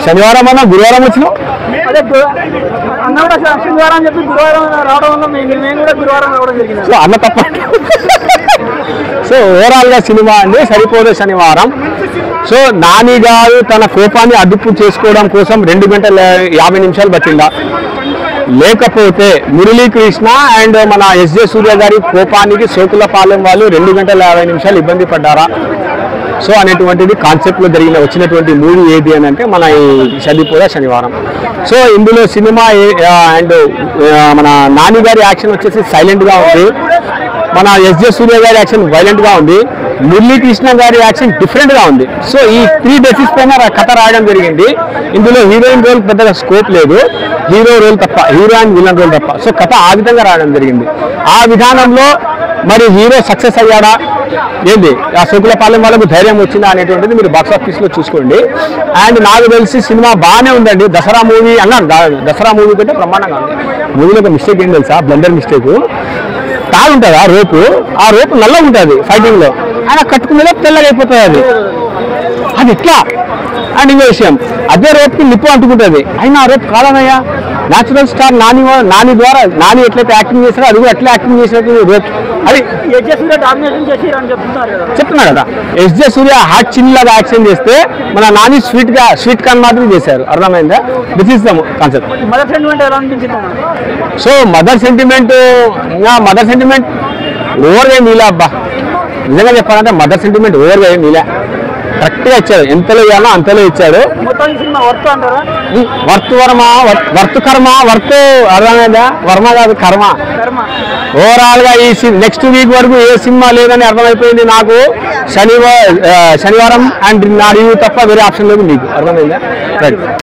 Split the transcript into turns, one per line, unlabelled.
శనివారం అన్న గురువారం వచ్చినావు
శనివారం చెప్పి గురువారం రావడం వల్ల మేము కూడా గురువారం రావడం జరిగింది.
సో అన్న తప్ప. సో ఓవరాల్ గా సినిమా అండి సరిపోదు శనివారం. సో నాని గారు తన కోపాన్ని అదుపు చేసుకోవడం కోసం 2 గంటల 50 నిమిషాలు పట్టిందా, లేకపోతే మురళీకృష్ణ అండ్ మన ఎస్జే సూర్య గారి కోపానికి సోకులపాలెం వాళ్ళు 2 గంటల 50 నిమిషాలు ఇబ్బంది పడ్డారా? సో అనేటువంటిది కాన్సెప్ట్లో వచ్చినటువంటి మూవీ ఏది అని అంటే మన ఈ సరిపోదా శనివారం. సో ఇందులో సినిమా అండ్ మన నాని గారి యాక్షన్ వచ్చేసి సైలెంట్గా ఉంది, మన ఎస్జే సూర్య గారి యాక్షన్ వైలెంట్గా ఉంది, మురళీకృష్ణ గారి యాక్షన్ డిఫరెంట్గా ఉంది. సో ఈ 3 బేసిస్ పైన కథ రాయడం జరిగింది. ఇందులో హీరోయిన్ రోల్ పెద్దగా స్కోప్ లేదు, హీరో రోల్ తప్ప, హీరో అండ్ విలన్ రోల్ తప్ప. సో కథ ఆ విధంగా రాయడం జరిగింది. ఆ విధానంలో మరి హీరో సక్సెస్ అయ్యాడా ఏంటి, ఆ సోకులపాలెం వాళ్ళకు ధైర్యం వచ్చిందా అనేటువంటిది మీరు బాక్స్ ఆఫీస్లో చూసుకోండి. అండ్ నాకు తెలిసి సినిమా బాగానే ఉందండి. దసరా మూవీ దసరా మూవీ కంటే బ్రహ్మాండంగా ఉంది. మూవీలో ఒక మిస్టేక్ ఏం తెలుసా, బ్లండర్ మిస్టేక్. తాడు ఉంటుంది ఆ రోపు నల్లగా ఉంటుంది ఫైటింగ్లో, ఆయన కట్టుకునేలో తెల్లగా అయిపోతుంది. అది ఎట్లా అండ్ ఇంకో విషయం, అదే రోప్కి నిప్పు అంటుకుంటుంది. అయినా ఆ రోప్ కాదనయ్యా, న్యాచురల్ స్టార్ నాని ద్వారా నాని ఎట్లయితే యాక్టింగ్ చేస్తారో అది కూడా అట్లా యాక్టింగ్ చేసినట్టు రోప్. అది చెప్తున్నా కదా, ఎస్జే సూర్య హాట్ చిన్ లాగా యాక్షన్ చేస్తే మన నాని స్వీట్ కాన్ మాత్రం చేశారు. అర్థమైందా? This is the concept. So mother sentiment ఓవర్గా మీలా అబ్బా, నిజంగా చెప్పాలంటే మదర్ సెంటిమెంట్ ఓవర్గా మీలా కరెక్ట్గా ఇచ్చాడు. ఎంతలో ఇవ్వాలో అంతలో ఇచ్చాడు. వర్త్ కర్మ అర్థమైందా, వర్మ కాదు కర్మ. ఓవరాల్ గా ఈ నెక్స్ట్ వీక్ వరకు ఏ సినిమా లేదని అర్థమైపోయింది నాకు. శనివారం అండ్ నా రివ్యూ తప్ప వేరే ఆప్షన్ లేదు మీకు. అర్థమైందా? రైట్.